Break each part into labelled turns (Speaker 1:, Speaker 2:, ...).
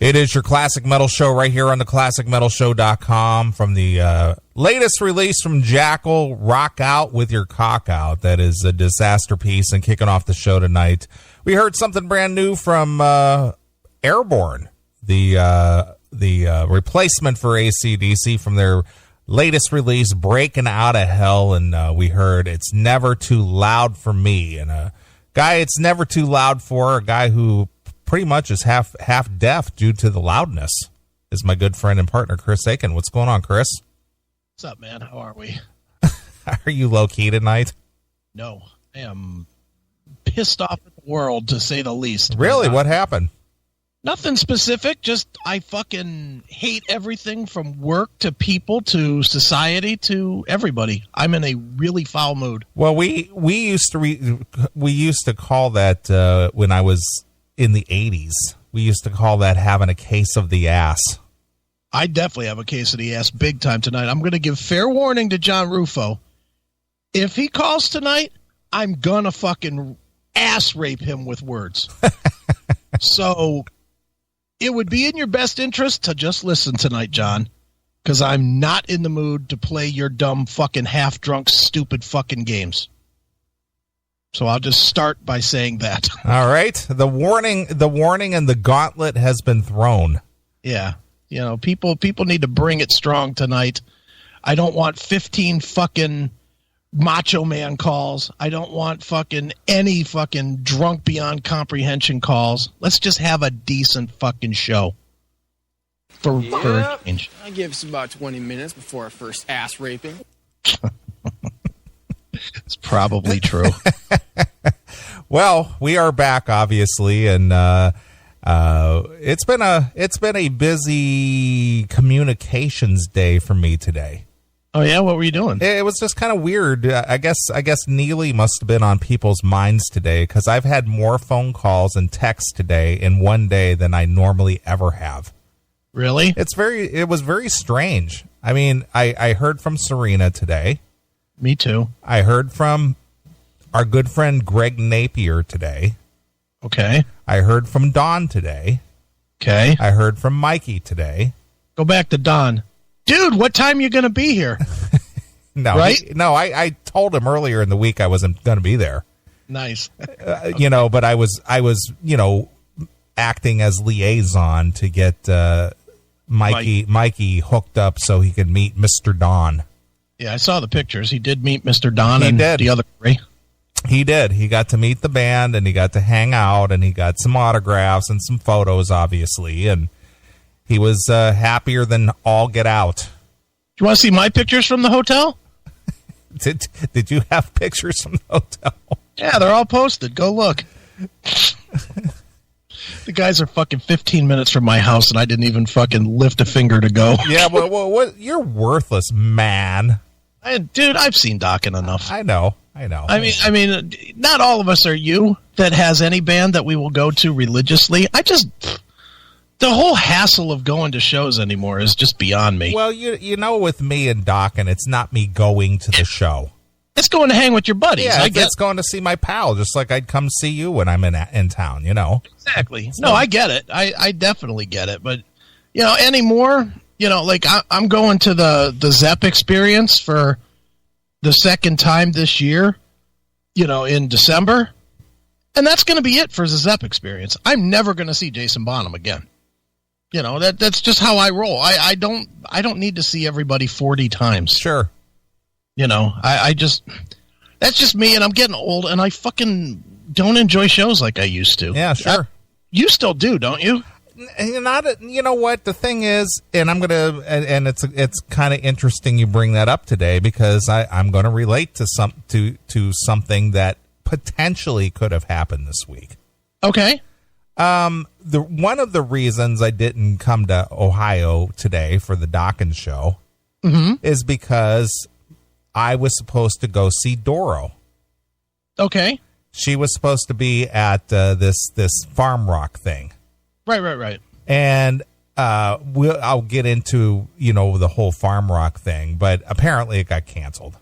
Speaker 1: It is your Classic Metal Show right here on the ClassicMetalShow.com from the latest release from Jackal, Rock Out with Your Cock Out. That is a disaster piece, and kicking off the show tonight, we heard something brand new from Airborne, the replacement for AC/DC from their latest release, Breaking Out of Hell, and we heard It's Never Too Loud for Me. And a guy it's never too loud for, a guy who pretty much is half deaf due to the loudness, is my good friend and partner, Chris Aiken. What's going on, Chris?
Speaker 2: What's up, man? How are we?
Speaker 1: Are you low-key tonight?
Speaker 2: No, I am pissed off at the world, to say the least.
Speaker 1: Really? What happened?
Speaker 2: Nothing specific, just I fucking hate everything from work to people to society to everybody. I'm in a really foul mood.
Speaker 1: Well, we used to call that when I was in the 80s. We used to call that having a case of the ass.
Speaker 2: I definitely have a case of the ass big time tonight. I'm going to give fair warning to John Rufo. If he calls tonight, I'm going to fucking ass rape him with words. So it would be in your best interest to just listen tonight, John, because I'm not in the mood to play your dumb fucking half-drunk stupid fucking games. So I'll just start by saying that.
Speaker 1: All right. The warning and the gauntlet has been thrown.
Speaker 2: Yeah. You know, people need to bring it strong tonight. I don't want 15 fucking Macho Man calls. I don't want fucking any fucking drunk beyond comprehension calls. Let's just have a decent fucking show. For a change.
Speaker 3: I give us about 20 minutes before our first ass raping.
Speaker 2: It's probably true.
Speaker 1: Well, we are back, obviously, and it's been a busy communications day for me today.
Speaker 2: Oh yeah, what were you doing?
Speaker 1: It was just kind of weird. I guess Neeley must have been on people's minds today, because I've had more phone calls and texts today in one day than I normally ever have.
Speaker 2: Really?
Speaker 1: It was very strange. I mean, I heard from Serena today.
Speaker 2: Me too.
Speaker 1: I heard from our good friend Greg Napier today.
Speaker 2: Okay.
Speaker 1: I heard from Don today.
Speaker 2: Okay.
Speaker 1: I heard from Mikey today.
Speaker 2: Go back to Don. Dude, what time you going to be here?
Speaker 1: No,
Speaker 2: right?
Speaker 1: I told him earlier in the week I wasn't going to be there.
Speaker 2: Nice.
Speaker 1: But I was acting as liaison to get Mikey hooked up so he could meet Mr. Don.
Speaker 2: Yeah, I saw the pictures. He did meet Mr. Don and
Speaker 1: did.
Speaker 2: The other three.
Speaker 1: He did. He got to meet the band, and he got to hang out, and he got some autographs and some photos, obviously, and he was happier than all get out.
Speaker 2: Do you want to see my pictures from the hotel?
Speaker 1: Did you have pictures from the hotel?
Speaker 2: Yeah, they're all posted. Go look. The guys are fucking 15 minutes from my house, and I didn't even fucking lift a finger to go.
Speaker 1: Yeah, well, you're worthless, man.
Speaker 2: Dude, I've seen Dokken enough.
Speaker 1: I know.
Speaker 2: I mean, not all of us are you that has any band that we will go to religiously. The whole hassle of going to shows anymore is just beyond me.
Speaker 1: Well, with me and Dokken, it's not me going to the show.
Speaker 2: It's going to hang with your buddies.
Speaker 1: Yeah, it's going to see my pal, just like I'd come see you when I'm in town,
Speaker 2: Exactly. No, I get it. I definitely get it. But, anymore, like I'm going to the Zepp experience for the second time this year, in December. And that's going to be it for the Zepp experience. I'm never going to see Jason Bonham again. That's just how I roll. I don't need to see everybody 40 times.
Speaker 1: Sure.
Speaker 2: That's just me, and I'm getting old, and I fucking don't enjoy shows like I used to.
Speaker 1: Yeah, sure.
Speaker 2: You still do, don't you?
Speaker 1: You know what the thing is, and it's kind of interesting you bring that up today, because I'm going to relate to something that potentially could have happened this week.
Speaker 2: Okay.
Speaker 1: One of the reasons I didn't come to Ohio today for the Dokken show is because I was supposed to go see Doro.
Speaker 2: Okay.
Speaker 1: She was supposed to be at this farm rock thing.
Speaker 2: Right.
Speaker 1: And I'll get into the whole farm rock thing, but apparently it got canceled.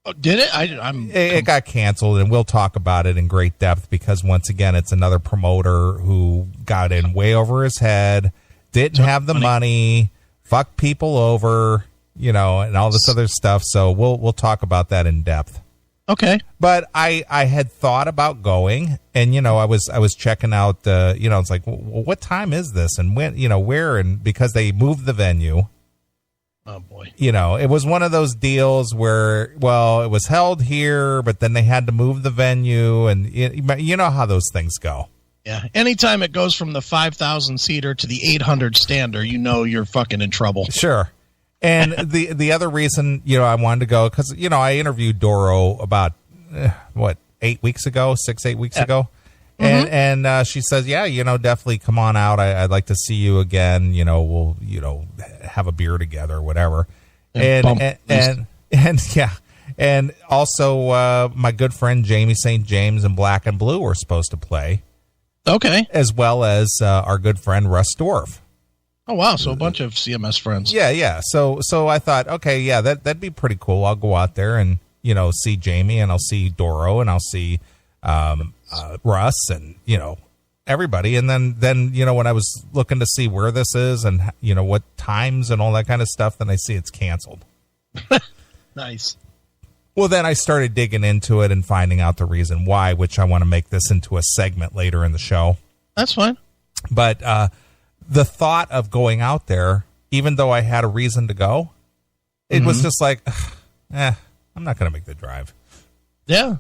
Speaker 2: Oh, did it?
Speaker 1: It got canceled, and we'll talk about it in great depth because, once again, it's another promoter who got in way over his head, didn't have the money, fucked people over, and all this other stuff. So we'll talk about that in depth.
Speaker 2: Okay.
Speaker 1: But I had thought about going, and I was checking out. It's like, well, what time is this, and when, where, and because they moved the venue.
Speaker 2: Oh boy.
Speaker 1: It was one of those deals where, well, it was held here, but then they had to move the venue, and you know how those things go.
Speaker 2: Yeah. Anytime it goes from the 5,000 seater to the 800 stander, you're fucking in trouble.
Speaker 1: Sure. And the other reason, I wanted to go, because, I interviewed Doro about, 8 weeks ago, 8 weeks ago.
Speaker 2: Mm-hmm.
Speaker 1: And she says, yeah, definitely come on out. I'd like to see you again. We'll, have a beer together or whatever. And yeah. And also my good friend Jamie St. James and Black and Blue were supposed to play.
Speaker 2: Okay.
Speaker 1: As well as our good friend Russ Dorff.
Speaker 2: Oh, wow. So a bunch of CMS friends.
Speaker 1: Yeah. So I thought, okay, yeah, that'd be pretty cool. I'll go out there and, see Jamie, and I'll see Doro, and I'll see Russ, and, everybody. And then, when I was looking to see where this is and, what times and all that kind of stuff, then I see it's canceled.
Speaker 2: Nice.
Speaker 1: Well, then I started digging into it and finding out the reason why, which I want to make this into a segment later in the show. That's
Speaker 2: fine.
Speaker 1: But the thought of going out there, even though I had a reason to go, it was just like, I'm not going to make the drive.
Speaker 2: Yeah.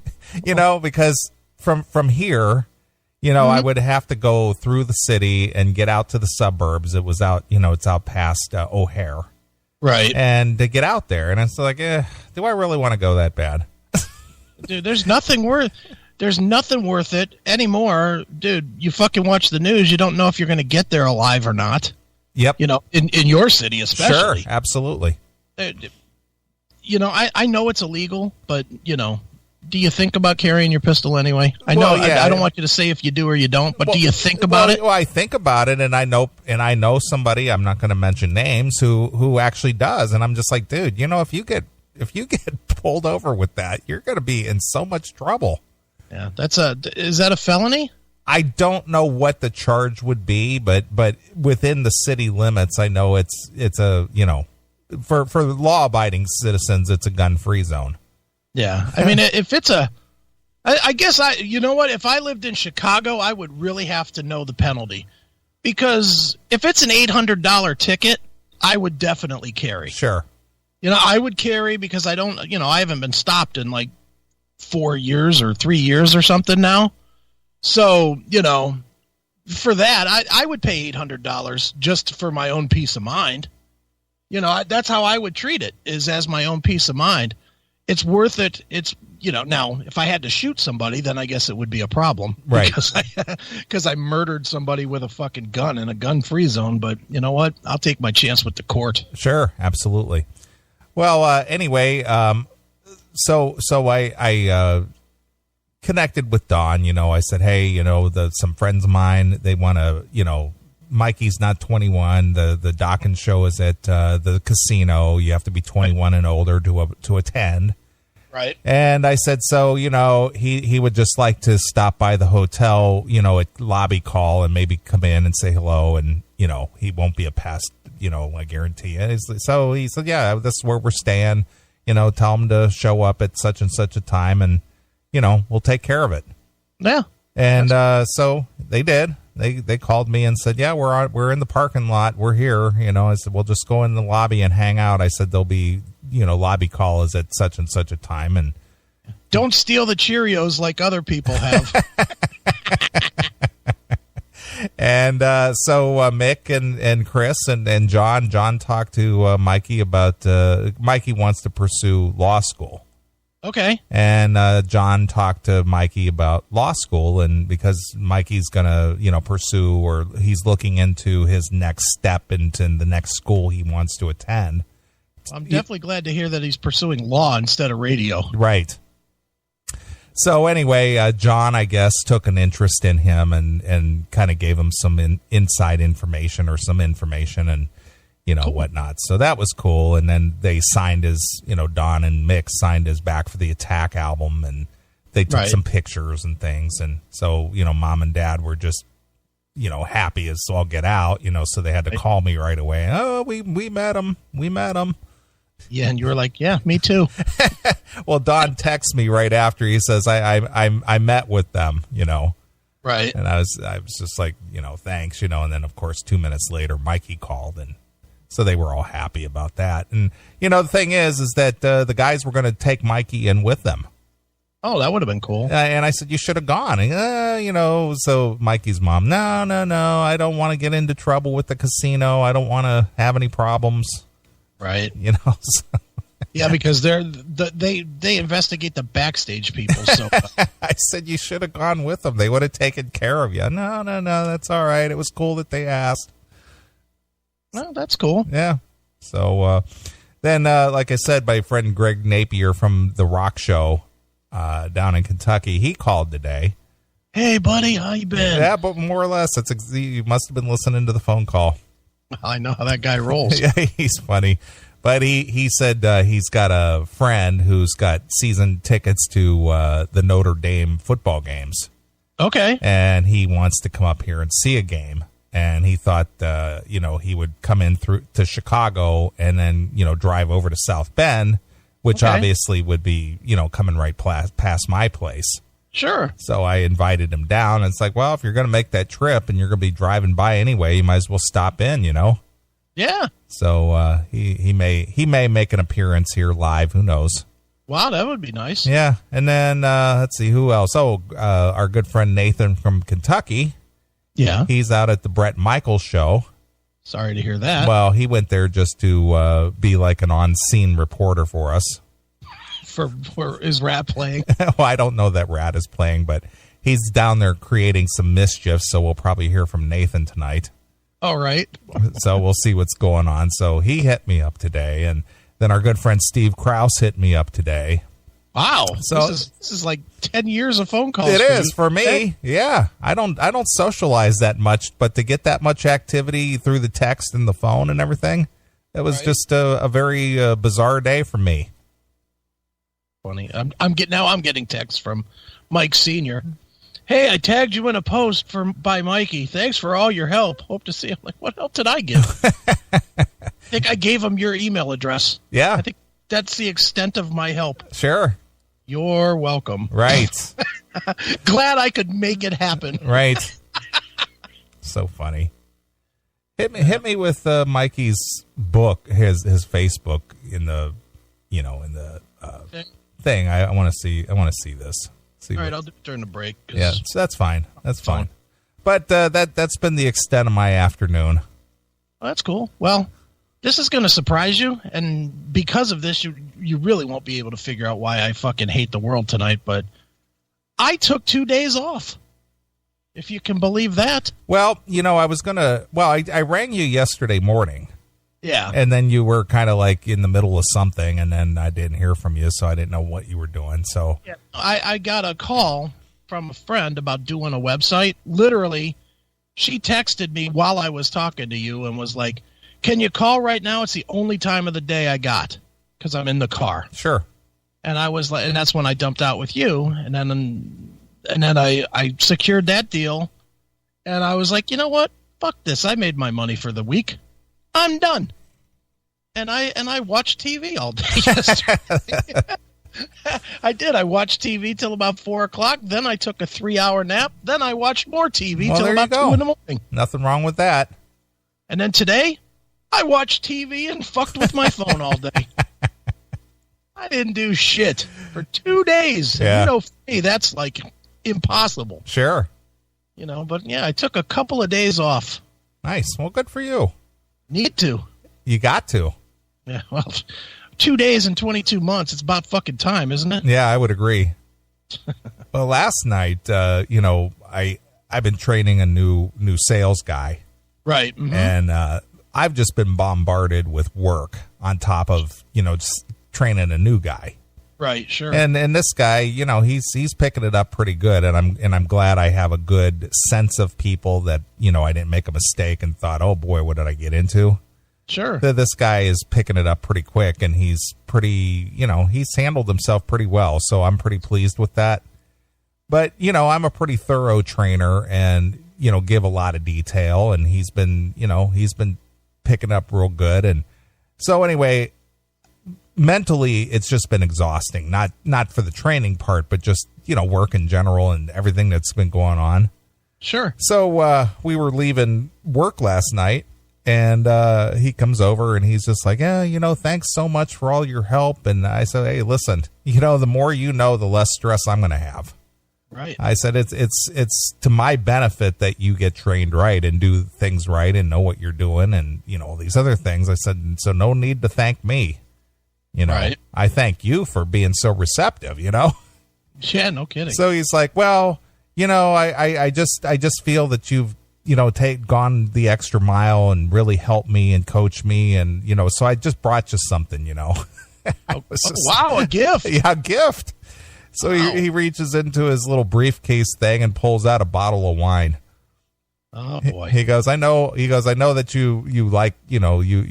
Speaker 1: Because from here, I would have to go through the city and get out to the suburbs. It was out, it's out past O'Hare.
Speaker 2: Right.
Speaker 1: And to get out there. And it's like, do I really want to go that bad?
Speaker 2: Dude, there's nothing worth it anymore. Dude, you fucking watch the news. You don't know if you're going to get there alive or not.
Speaker 1: Yep.
Speaker 2: In your city especially.
Speaker 1: Sure, absolutely.
Speaker 2: I know it's illegal, but, do you think about carrying your pistol anyway? I know. I don't want you to say if you do or you don't, but do you think about it?
Speaker 1: Well, I think about it, and I know somebody, I'm not going to mention names, who actually does, and I'm just like, dude, if you get pulled over with that, you're going to be in so much trouble.
Speaker 2: Yeah, is that a felony?
Speaker 1: I don't know what the charge would be, but within the city limits, I know it's a, for law-abiding citizens, it's a gun-free zone.
Speaker 2: Yeah. I mean, if it's I guess if I lived in Chicago, I would really have to know the penalty, because if it's an $800 ticket, I would definitely carry.
Speaker 1: Sure.
Speaker 2: I would carry because I don't, I haven't been stopped in like 4 years or 3 years or something now. So, for that, I would pay $800 just for my own peace of mind. That's how I would treat it, is as my own peace of mind. It's worth it. It's, now if I had to shoot somebody, then I guess it would be a problem.
Speaker 1: Right.
Speaker 2: Because I murdered somebody with a fucking gun in a gun-free zone. But you know what? I'll take my chance with the court.
Speaker 1: Sure. Absolutely. Well, anyway, so I connected with Dawn. I said, hey, some friends of mine, they want to, Mikey's not 21. The Dawkins show is at the casino. You have to be 21 and older to attend.
Speaker 2: Right.
Speaker 1: And I said, so, he would just like to stop by the hotel, at lobby call, and maybe come in and say hello. And, he won't be a pest, I guarantee you. So he said, yeah, this is where we're staying. Tell him to show up at such and such a time, and, we'll take care of it.
Speaker 2: Yeah.
Speaker 1: And so they did. They called me and said, yeah, we're in the parking lot. We're here. I said, we'll just go in the lobby and hang out. I said, there'll be, lobby call is at such and such a time. And
Speaker 2: don't steal the Cheerios like other people have.
Speaker 1: And so Mick and Chris and John talked to Mikey about, Mikey wants to pursue law school.
Speaker 2: Okay.
Speaker 1: And John talked to Mikey about law school, and because Mikey's going to, pursue, or he's looking into his next step into the next school he wants to attend.
Speaker 2: I'm definitely glad to hear that he's pursuing law instead of radio.
Speaker 1: Right. So anyway, John, I guess, took an interest in him and kind of gave him some inside information or some information. And,
Speaker 2: Cool.
Speaker 1: whatnot. So that was cool. And then they signed his, Don and Mick signed his Back for the Attack album, and they took some pictures and things. And so, mom and dad were just, happy as all get out, so they had to call me right away. Oh, we met him. We met him.
Speaker 2: Yeah. And you were like, yeah, me too.
Speaker 1: Well, Don texts me right after. He says, I met with them,
Speaker 2: Right.
Speaker 1: And I was just like, thanks, and then of course 2 minutes later, Mikey called, and so they were all happy about that. And, the thing is that the guys were going to take Mikey in with them.
Speaker 2: Oh, that would have been cool.
Speaker 1: And I said, you should have gone. And, so Mikey's mom, no, I don't want to get into trouble with the casino. I don't want to have any problems.
Speaker 2: Right.
Speaker 1: So.
Speaker 2: Yeah, because they investigate the backstage people. So
Speaker 1: I said, you should have gone with them. They would have taken care of you. No, that's all right. It was cool that they asked.
Speaker 2: Well, that's cool.
Speaker 1: Yeah. So then, like I said, my friend Greg Napier from the Rock Show down in Kentucky, he called today.
Speaker 2: Hey, buddy, how you been?
Speaker 1: Yeah, but more or less, you must have been listening to the phone call.
Speaker 2: I know how that guy rolls.
Speaker 1: Yeah, he's funny. But he said he's got a friend who's got season tickets to the Notre Dame football games.
Speaker 2: Okay.
Speaker 1: And he wants to come up here and see a game. And he thought, he would come in through to Chicago and then, drive over to South Bend, which obviously would be, coming right past my place.
Speaker 2: Sure.
Speaker 1: So I invited him down. And it's like, well, if you're going to make that trip and you're going to be driving by anyway, you might as well stop in,
Speaker 2: Yeah.
Speaker 1: So he may make an appearance here live. Who knows?
Speaker 2: Wow, that would be nice.
Speaker 1: Yeah. And then let's see who else. Oh, our good friend Nathan from Kentucky.
Speaker 2: Yeah.
Speaker 1: He's out at the Brett Michaels show.
Speaker 2: Sorry to hear that.
Speaker 1: Well, he went there just to be like an on-scene reporter for us.
Speaker 2: For is Rat playing?
Speaker 1: Well, I don't know that Rat is playing, but he's down there creating some mischief, so we'll probably hear from Nathan tonight.
Speaker 2: All right.
Speaker 1: So we'll see what's going on. So he hit me up today, and then our good friend Steve Krause hit me up today.
Speaker 2: Wow.
Speaker 1: So
Speaker 2: this is like 10 years of phone calls.
Speaker 1: It is for me. Okay. Yeah. I don't socialize that much, but to get that much activity through the text and the phone and everything, it was just a very bizarre day for me.
Speaker 2: Funny. I'm getting texts from Mike Sr. Hey, I tagged you in a post by Mikey. Thanks for all your help. Hope to see him. Like, what help did I give? I think I gave him your email address.
Speaker 1: Yeah.
Speaker 2: I think that's the extent of my help.
Speaker 1: Sure.
Speaker 2: You're welcome.
Speaker 1: Right.
Speaker 2: Glad I could make it happen.
Speaker 1: Right. So funny. Hit me with Mikey's book, his Facebook in the thing. I want to see this.
Speaker 2: All right, I'll do it during the break.
Speaker 1: Yeah, so that's fine. That's fine. But that's been the extent of my afternoon.
Speaker 2: Well, that's cool. Well, this is going to surprise you, and because of this, you really won't be able to figure out why I fucking hate the world tonight, but I took 2 days off, if you can believe that.
Speaker 1: Well, I rang you yesterday morning.
Speaker 2: Yeah.
Speaker 1: And then you were kind of like in the middle of something, and then I didn't hear from you, so I didn't know what you were doing. So
Speaker 2: yeah, I got a call from a friend about doing a website. Literally, she texted me while I was talking to you and was like, can you call right now? It's the only time of the day I got because I'm in the car.
Speaker 1: Sure.
Speaker 2: And I was like, and that's when I dumped out with you. And then I secured that deal. And I was like, you know what? Fuck this. I made my money for the week. I'm done. And I watched TV all day yesterday. I did. I watched TV till about 4:00. Then I took a 3-hour nap. Then I watched more TV till about 2 in the morning.
Speaker 1: Nothing wrong with that.
Speaker 2: And then today, I watched TV and fucked with my phone all day. I didn't do shit for 2 days.
Speaker 1: Yeah.
Speaker 2: For me, that's like impossible.
Speaker 1: Sure.
Speaker 2: But yeah, I took a couple of days off.
Speaker 1: Nice. Well, good for you.
Speaker 2: Need to.
Speaker 1: You got to.
Speaker 2: Yeah, well, 2 days and 22 months. It's about fucking time, isn't it?
Speaker 1: Yeah, I would agree. Well, last night, I've been training a new sales guy.
Speaker 2: Right. Mm-hmm.
Speaker 1: And I've just been bombarded with work on top of, just training a new guy.
Speaker 2: Right, sure.
Speaker 1: And this guy, he's picking it up pretty good, and I'm glad I have a good sense of people that, I didn't make a mistake and thought, oh boy, what did I get into?
Speaker 2: Sure.
Speaker 1: This guy is picking it up pretty quick, and he's pretty, he's handled himself pretty well. So I'm pretty pleased with that. But, I'm a pretty thorough trainer and, give a lot of detail, and he's been picking up real good. And so anyway, mentally, it's just been exhausting, not for the training part, but just, work in general and everything that's been going on.
Speaker 2: Sure.
Speaker 1: So we were leaving work last night, and he comes over and he's just like, thanks so much for all your help. And I said, hey, listen, the more the less stress I'm going to have.
Speaker 2: Right.
Speaker 1: I said, it's to my benefit that you get trained right and do things right and know what you're doing and, all these other things. I said, so no need to thank me.
Speaker 2: Right.
Speaker 1: I thank you for being so receptive,
Speaker 2: Yeah, no kidding.
Speaker 1: So he's like, well, I just feel that you've, gone the extra mile and really helped me and coached me. And, so I just brought you something,
Speaker 2: Wow, a gift.
Speaker 1: Yeah, a gift. So
Speaker 2: wow.
Speaker 1: he reaches into his little briefcase thing and pulls out a bottle of wine.
Speaker 2: Oh boy.
Speaker 1: He goes, I know that you like, you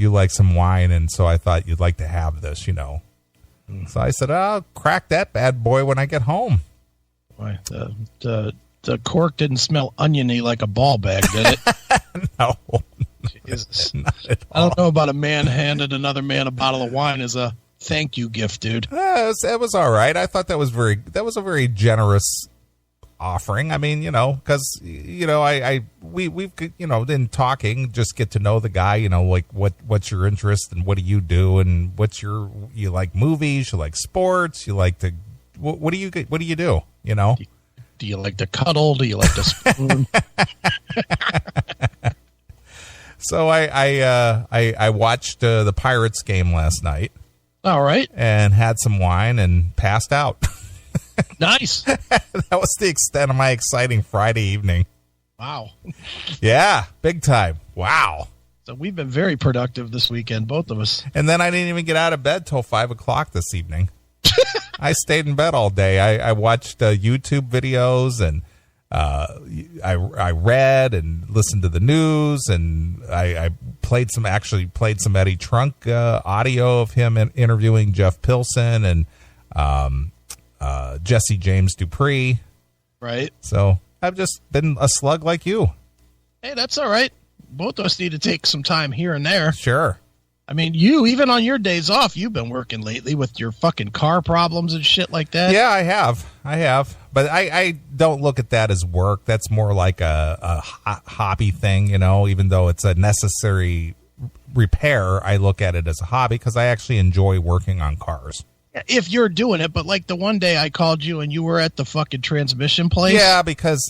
Speaker 1: like some wine. And so I thought you'd like to have this, So I said, I'll crack that bad boy when I get home.
Speaker 2: Boy, the cork didn't smell oniony like a ball bag, did it?
Speaker 1: No.
Speaker 2: Jesus.
Speaker 1: Not at all.
Speaker 2: I don't know about a man handed another man a bottle of wine as a thank you gift, dude.
Speaker 1: It was all right. I thought that was a very generous offering. I mean, because we've in talking, just get to know the guy. Like what's your interest and what do you do and you like movies, you like sports, you like to what do you do?
Speaker 2: Do you like to cuddle? Do you like to spoon?
Speaker 1: So I watched the Pirates game last night.
Speaker 2: All right.
Speaker 1: And had some wine and passed out.
Speaker 2: Nice.
Speaker 1: That was the extent of my exciting Friday evening.
Speaker 2: Wow.
Speaker 1: Yeah, big time. Wow.
Speaker 2: So we've been very productive this weekend, both of us.
Speaker 1: And then I didn't even get out of bed till 5:00 this evening. I stayed in bed all day. I watched YouTube videos and I read and listened to the news, and I played some Eddie Trunk audio of him interviewing Jeff Pilson and Jesse James Dupree.
Speaker 2: Right.
Speaker 1: So I've just been a slug like you.
Speaker 2: Hey, that's all right. Both of us need to take some time here and there.
Speaker 1: Sure.
Speaker 2: I mean, even on your days off, you've been working lately with your fucking car problems and shit like that.
Speaker 1: Yeah, I have. But I don't look at that as work. That's more like a hobby thing, even though it's a necessary repair. I look at it as a hobby because I actually enjoy working on cars.
Speaker 2: If you're doing it, but like the one day I called you and you were at the fucking transmission place.
Speaker 1: Yeah, because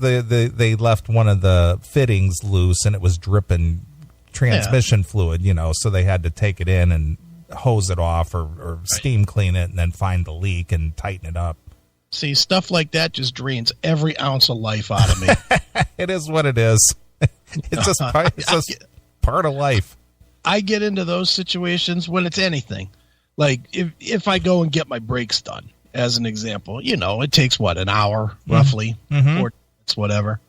Speaker 1: they left one of the fittings loose and it was dripping transmission fluid, so they had to take it in and hose it off or steam clean it and then find the leak and tighten it up.
Speaker 2: See, stuff like that just drains every ounce of life out of me.
Speaker 1: It is what it is. It's just part of life.
Speaker 2: I get into those situations when it's anything. Like if I go and get my brakes done, as an example, it takes an hour roughly, 4 minutes, whatever.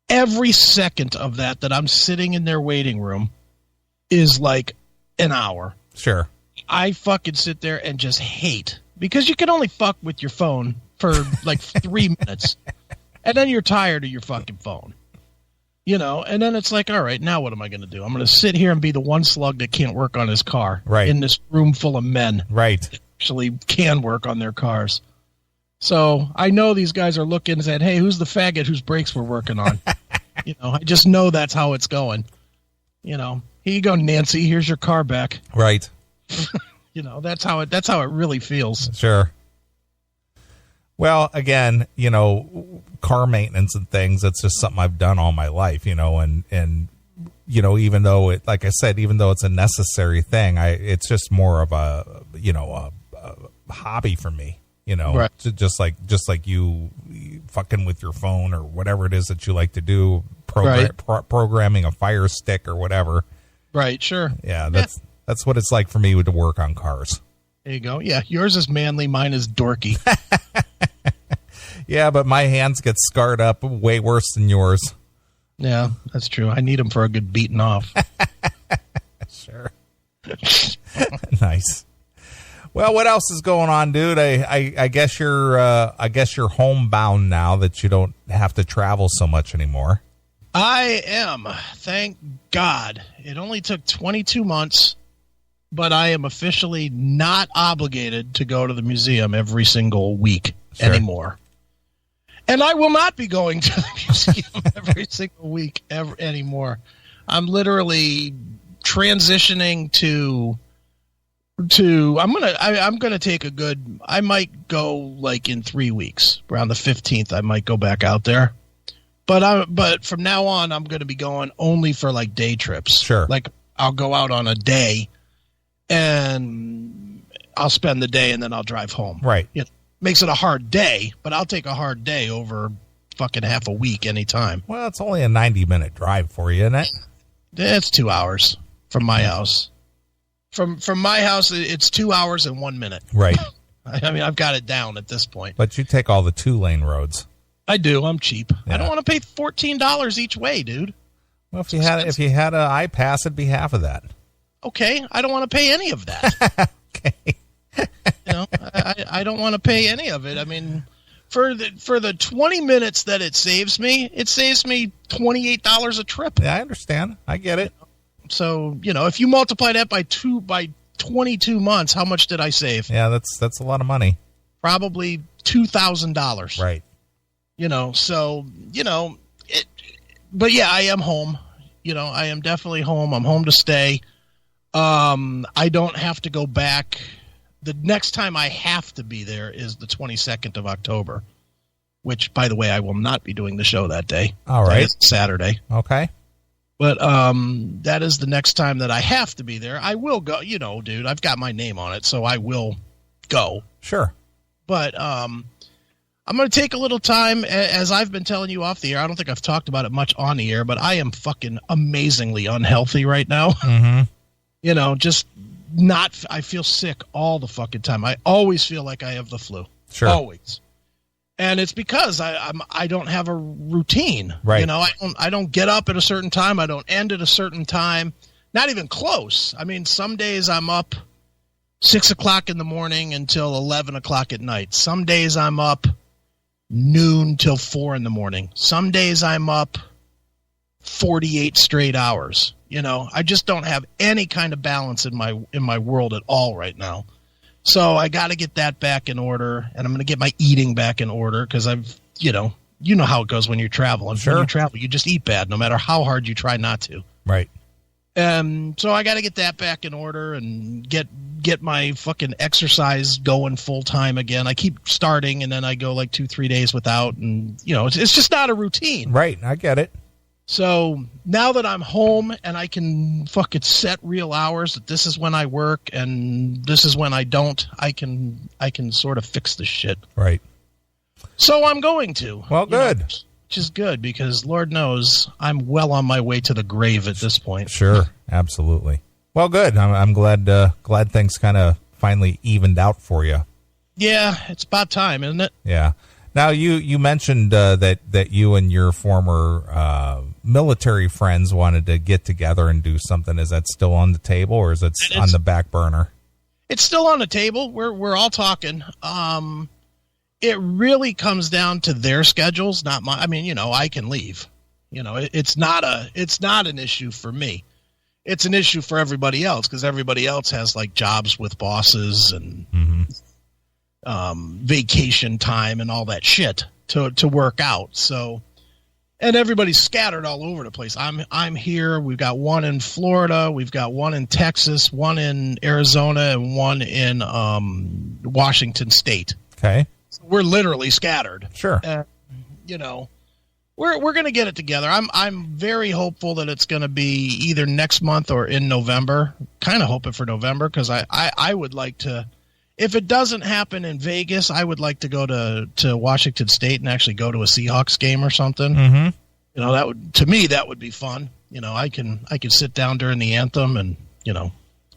Speaker 2: Every second of that I'm sitting in their waiting room is like an hour.
Speaker 1: Sure.
Speaker 2: I fucking sit there and just hate, because you can only fuck with your phone for like 3 minutes and then you're tired of your fucking phone, and then it's like, all right, now what am I going to do? I'm going to sit here and be the one slug that can't work on his car in this room full of men.
Speaker 1: Right.
Speaker 2: That actually can work on their cars. So I know these guys are looking and saying, hey, who's the faggot whose brakes we're working on? I just know that's how it's going. Here you go, Nancy. Here's your car back.
Speaker 1: Right.
Speaker 2: That's how it really feels.
Speaker 1: Sure. Well, again, car maintenance and things, that's just something I've done all my life, and even though like I said, even though it's a necessary thing, it's just more of a hobby for me.
Speaker 2: Right.
Speaker 1: Just like you fucking with your phone or whatever it is that you like to do, programming a Fire Stick or whatever.
Speaker 2: Right, sure.
Speaker 1: Yeah, that's what it's like for me to work on cars.
Speaker 2: There you go. Yeah, yours is manly, mine is dorky.
Speaker 1: Yeah, but my hands get scarred up way worse than yours.
Speaker 2: Yeah, that's true. I need them for a good beating off.
Speaker 1: Nice. Well, what else is going on, dude? I guess you're homebound now that you don't have to travel so much anymore.
Speaker 2: I am. Thank God. It only took 22 months, but I am officially not obligated to go to the museum every single week anymore. And I will not be going to the museum every single week anymore. I'm literally transitioning to I'm gonna take I might go like in 3 weeks. Around the 15th I might go back out there. But from now on I'm gonna be going only for like day trips.
Speaker 1: Sure.
Speaker 2: Like I'll go out on a day and I'll spend the day and then I'll drive home.
Speaker 1: Right.
Speaker 2: It makes it a hard day, but I'll take a hard day over fucking half a week anytime.
Speaker 1: Well, it's only a 90-minute drive for you, isn't it?
Speaker 2: It's 2 hours from my house. From my house, it's 2 hours and 1 minute.
Speaker 1: Right.
Speaker 2: I mean, I've got it down at this point.
Speaker 1: But you take all the 2-lane roads.
Speaker 2: I do. I'm cheap.
Speaker 1: Yeah.
Speaker 2: I don't want to pay $14 each way, dude.
Speaker 1: Well, if you had an iPass, it'd be half of that.
Speaker 2: Okay, I don't want to pay any of that.
Speaker 1: Okay.
Speaker 2: I don't want to pay any of it. I mean, for the 20 minutes that it saves me $28 a trip.
Speaker 1: Yeah, I understand. I get it.
Speaker 2: So, if you multiply that by 22 months, how much did I save?
Speaker 1: Yeah, that's a lot of money.
Speaker 2: Probably $2,000.
Speaker 1: Right.
Speaker 2: But yeah, I am home. I am definitely home. I'm home to stay. I don't have to go back. The next time I have to be there is the 22nd of October, which, by the way, I will not be doing the show that day.
Speaker 1: All right.
Speaker 2: It's Saturday.
Speaker 1: Okay.
Speaker 2: But that is the next time that I have to be there. I will go, dude, I've got my name on it, so I will go.
Speaker 1: Sure.
Speaker 2: But I'm going to take a little time, as I've been telling you off the air. I don't think I've talked about it much on the air, but I am fucking amazingly unhealthy right now.
Speaker 1: Mm-hmm.
Speaker 2: Just I feel sick all the fucking time. I always feel like I have the flu.
Speaker 1: Sure.
Speaker 2: Always. And it's because I don't have a routine.
Speaker 1: Right.
Speaker 2: I don't get up at a certain time. I don't end at a certain time. Not even close. I mean, some days I'm up 6 o'clock in the morning until 11 o'clock at night. Some days I'm up noon till 4 in the morning. Some days I'm up 48 straight hours. I just don't have any kind of balance in my world at all right now. So I got to get that back in order, and I'm going to get my eating back in order because I've, you know how it goes when you're traveling.
Speaker 1: Sure.
Speaker 2: When you travel, you just eat bad no matter how hard you try not to.
Speaker 1: Right.
Speaker 2: So I got to get that back in order and get my fucking exercise going full time again. I keep starting and then I go like 2-3 days without, and it's just not a routine.
Speaker 1: Right. I get it.
Speaker 2: So now that I'm home and I can fucking set real hours that this is when I work and this is when I don't, I can sort of fix this shit.
Speaker 1: Right.
Speaker 2: So I'm going to.
Speaker 1: Well, good.
Speaker 2: Which is good because Lord knows I'm well on my way to the grave at this point.
Speaker 1: Sure. Absolutely. Well, good. I'm glad things kind of finally evened out for you.
Speaker 2: Yeah, it's about time, isn't it?
Speaker 1: Yeah. Now, you mentioned that you and your former military friends wanted to get together and do something. Is that still on the table, or is it on the back burner? It's
Speaker 2: still on the table. We're all talking. It really comes down to their schedules, not mine. I mean, I can leave. It's not an issue for me. It's an issue for everybody else because everybody else has like jobs with bosses and vacation time and all that shit to work out. So, and everybody's scattered all over the place. I'm here. We've got one in Florida. We've got one in Texas, one in Arizona, and one in Washington State.
Speaker 1: Okay.
Speaker 2: So we're literally scattered.
Speaker 1: Sure.
Speaker 2: We're going to get it together. I'm very hopeful that it's going to be either next month or in November. Kind of hoping for November because I would like to. If it doesn't happen in Vegas, I would like to go to Washington State and actually go to a Seahawks game or something.
Speaker 1: Mm-hmm.
Speaker 2: That would be fun. I can sit down during the anthem and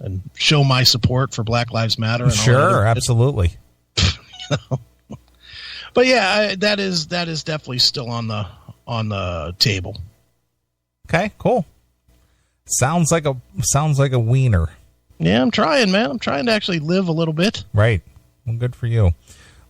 Speaker 2: and show my support for Black Lives Matter. And
Speaker 1: sure, absolutely.
Speaker 2: But yeah, that is definitely still on the table.
Speaker 1: Okay, cool. Sounds like a wiener.
Speaker 2: Yeah, I'm trying, man. I'm trying to actually live a little bit.
Speaker 1: Right. Well, good for you.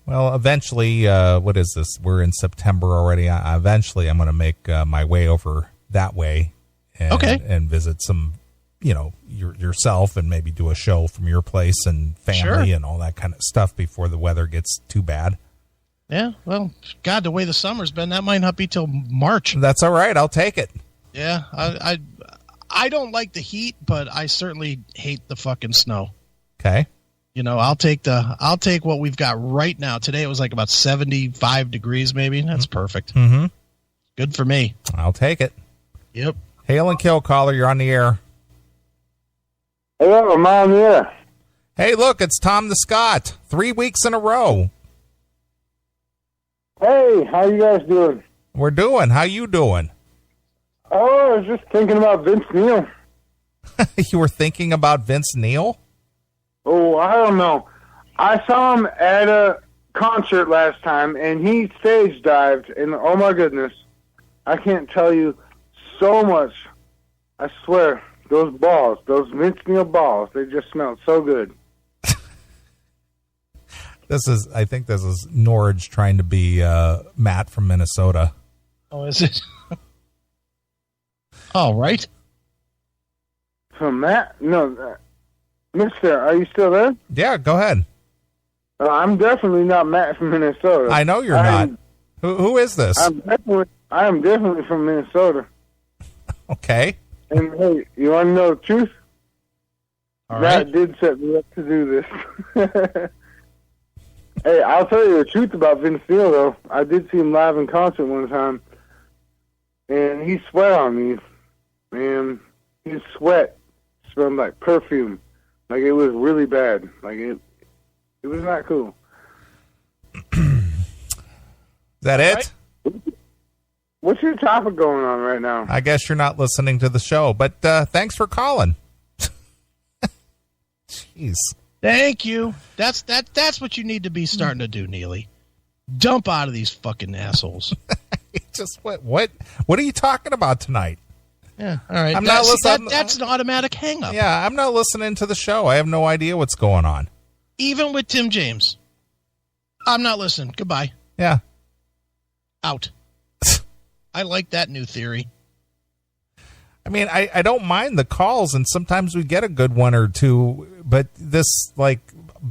Speaker 1: Well, eventually, what is this? We're in September already. Eventually, I'm going to make my way over that way and visit some, yourself and maybe do a show from your place and family and all that kind of stuff before the weather gets too bad.
Speaker 2: Yeah, well, God, the way the summer's been, that might not be till March.
Speaker 1: That's all right. I'll take it.
Speaker 2: Yeah, I don't like the heat, but I certainly hate the fucking snow.
Speaker 1: Okay.
Speaker 2: I'll take what we've got right now. Today it was like about 75 degrees maybe. That's perfect.
Speaker 1: Mm-hmm.
Speaker 2: Good for me.
Speaker 1: I'll take it.
Speaker 2: Yep.
Speaker 1: Hail and kill, caller. You're on the air.
Speaker 4: Hello, I'm on the air.
Speaker 1: Hey, look, it's Tom the Scot. 3 weeks in a row.
Speaker 4: Hey, how you guys doing?
Speaker 1: We're doing. How you doing?
Speaker 4: Oh, I was just thinking about Vince Neil.
Speaker 1: You were thinking about Vince Neil?
Speaker 4: Oh, I don't know. I saw him at a concert last time, and he stage dived, and oh my goodness, I can't tell you so much. I swear, those balls, those Vince Neil balls, they just smelled so good.
Speaker 1: I think this is Norwich trying to be Matt from Minnesota.
Speaker 2: Oh, is it? All right.
Speaker 4: So Matt, no, Mister, are you still there?
Speaker 1: Yeah, go ahead.
Speaker 4: I'm definitely not Matt from Minnesota.
Speaker 1: I know you're not. Who is this?
Speaker 4: I am definitely from Minnesota.
Speaker 1: Okay.
Speaker 4: And hey, you want to know the truth?
Speaker 2: All
Speaker 4: Matt
Speaker 2: right.
Speaker 4: did set me up to do this. Hey, I'll tell you the truth about Vince Neil, though. I did see him live in concert one time, and he sweat on me, and his sweat smelled like perfume. Like, it was really bad. Like, it was not cool.
Speaker 1: Is that it?
Speaker 4: What's your topic going on right now?
Speaker 1: I guess you're not listening to the show, but thanks for calling. Jeez.
Speaker 2: Thank you. That's what you need to be starting to do, Neely. Dump out of these fucking assholes.
Speaker 1: Just what are you talking about tonight?
Speaker 2: Yeah, all right.
Speaker 1: I'm not listening.
Speaker 2: That's an automatic hang-up.
Speaker 1: Yeah, I'm not listening to the show. I have no idea what's going on.
Speaker 2: Even with Tim James. I'm not listening. Goodbye.
Speaker 1: Yeah.
Speaker 2: Out. I like that new theory.
Speaker 1: I mean, I don't mind the calls, and sometimes we get a good one or two, but this, like,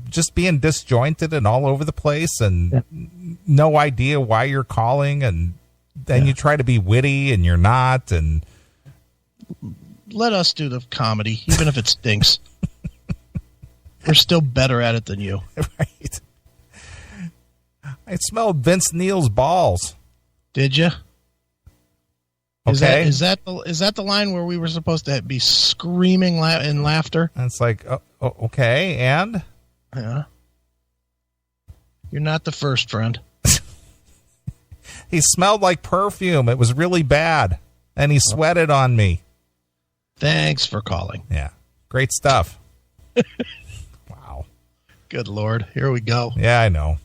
Speaker 1: just being disjointed and all over the place and no idea why you're calling, and then you try to be witty and you're not, and...
Speaker 2: Let us do the comedy, even if it stinks. We're still better at it than you.
Speaker 1: Right. I smelled Vince Neil's balls.
Speaker 2: Did you?
Speaker 1: Okay.
Speaker 2: Is that the line where we were supposed to be screaming in laughter?
Speaker 1: And it's like, okay, and?
Speaker 2: Yeah. You're not the first, friend.
Speaker 1: He smelled like perfume. It was really bad. And he sweated on me.
Speaker 2: Thanks for calling.
Speaker 1: Yeah. Great stuff. Wow.
Speaker 2: Good Lord. Here we go.
Speaker 1: Yeah, I know.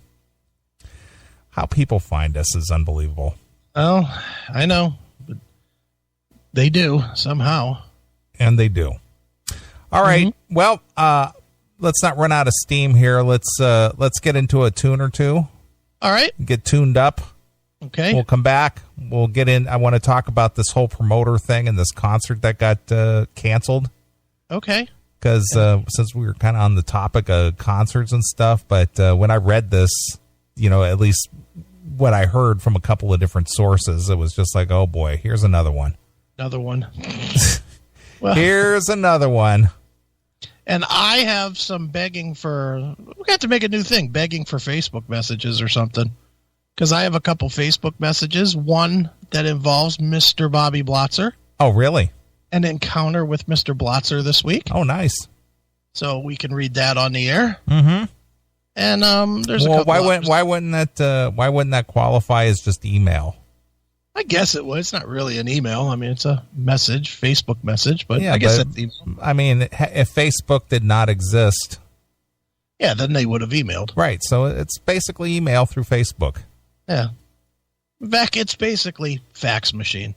Speaker 1: How people find us is unbelievable.
Speaker 2: Oh, I know. But they do, somehow.
Speaker 1: And they do. All right. Mm-hmm. Well, let's not run out of steam here. Let's get into a tune or two.
Speaker 2: All right.
Speaker 1: Get tuned up.
Speaker 2: Okay.
Speaker 1: We'll come back. We'll get in. I want to talk about this whole promoter thing and this concert that got canceled.
Speaker 2: Okay.
Speaker 1: Because since we were kind of on the topic of concerts and stuff, but when I read this, at least what I heard from a couple of different sources, it was just like, oh boy, here's another one.
Speaker 2: Another one. Well,
Speaker 1: here's another one.
Speaker 2: And I have some begging for, we got to make a new thing, begging for Facebook messages or something. Because I have a couple Facebook messages. One that involves Mr. Bobby Blotzer.
Speaker 1: Oh, really?
Speaker 2: An encounter with Mr. Blotzer this week.
Speaker 1: Oh, nice.
Speaker 2: So we can read that on the air.
Speaker 1: Mm-hmm.
Speaker 2: And there's a couple.
Speaker 1: Why wouldn't that qualify as just email?
Speaker 2: I guess it was. It's not really an email. I mean, it's a message, Facebook message, but
Speaker 1: yeah,
Speaker 2: I guess that's email.
Speaker 1: I mean, if Facebook did not exist,
Speaker 2: yeah, then they would have emailed.
Speaker 1: Right. So it's basically email through Facebook.
Speaker 2: Yeah. It's basically fax machine.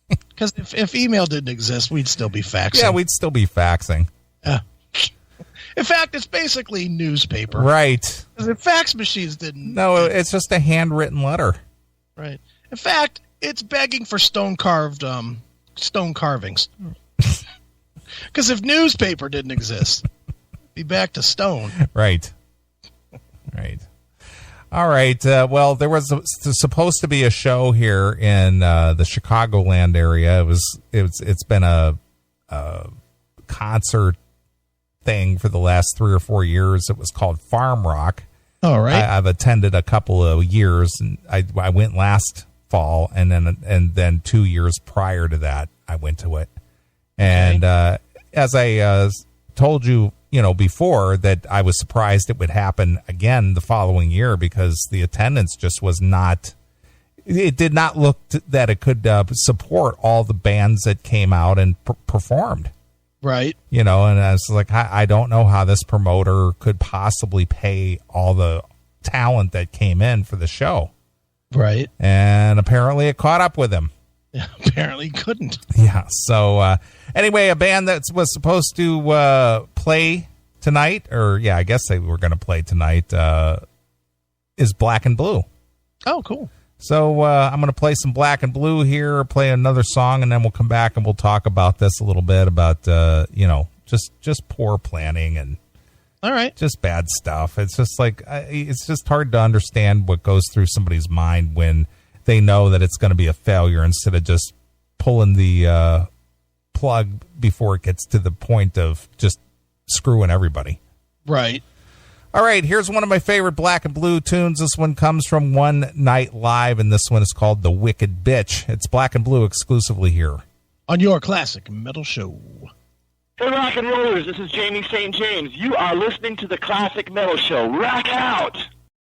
Speaker 2: Because if email didn't exist, we'd still be faxing.
Speaker 1: Yeah, we'd still be faxing.
Speaker 2: In fact, it's basically newspaper.
Speaker 1: Right.
Speaker 2: Because the fax machines didn't.
Speaker 1: No, it's just a handwritten letter.
Speaker 2: Right. In fact, it's begging for stone carvings. Because if newspaper didn't exist, be back to stone.
Speaker 1: Right. Right. All right. Well, there was supposed to be a show here in the Chicagoland area. It's been a concert thing for the last 3 or 4 years. It was called Farm Rock.
Speaker 2: All right.
Speaker 1: I've attended a couple of years, and I went last fall, and then 2 years prior to that, I went to it. And as I told you, before, that I was surprised it would happen again the following year because the attendance just was not. It did not look that it could support all the bands that came out and performed.
Speaker 2: Right.
Speaker 1: And I was like, I don't know how this promoter could possibly pay all the talent that came in for the show.
Speaker 2: Right.
Speaker 1: And apparently it caught up with him.
Speaker 2: Yeah, apparently couldn't.
Speaker 1: Yeah. So anyway, a band that was supposed to play tonight, I guess they were going to play tonight, is Black and Blue.
Speaker 2: Oh, cool. So
Speaker 1: I'm going to play some Black and Blue here, play another song, and then we'll come back and we'll talk about this a little bit about, just poor planning and
Speaker 2: all right,
Speaker 1: just bad stuff. It's just like, it's just hard to understand what goes through somebody's mind when they know that it's going to be a failure instead of just pulling the plug before it gets to the point of just screwing everybody.
Speaker 2: Right.
Speaker 1: All right, here's one of my favorite Black and Blue tunes. This one comes from One Night Live, and this one is called The Wicked Bitch. It's Black and Blue exclusively here
Speaker 2: on your Classic Metal Show.
Speaker 5: Hey, rock and rollers, this is Jamie St. James. You are listening to the Classic Metal Show. Rock out!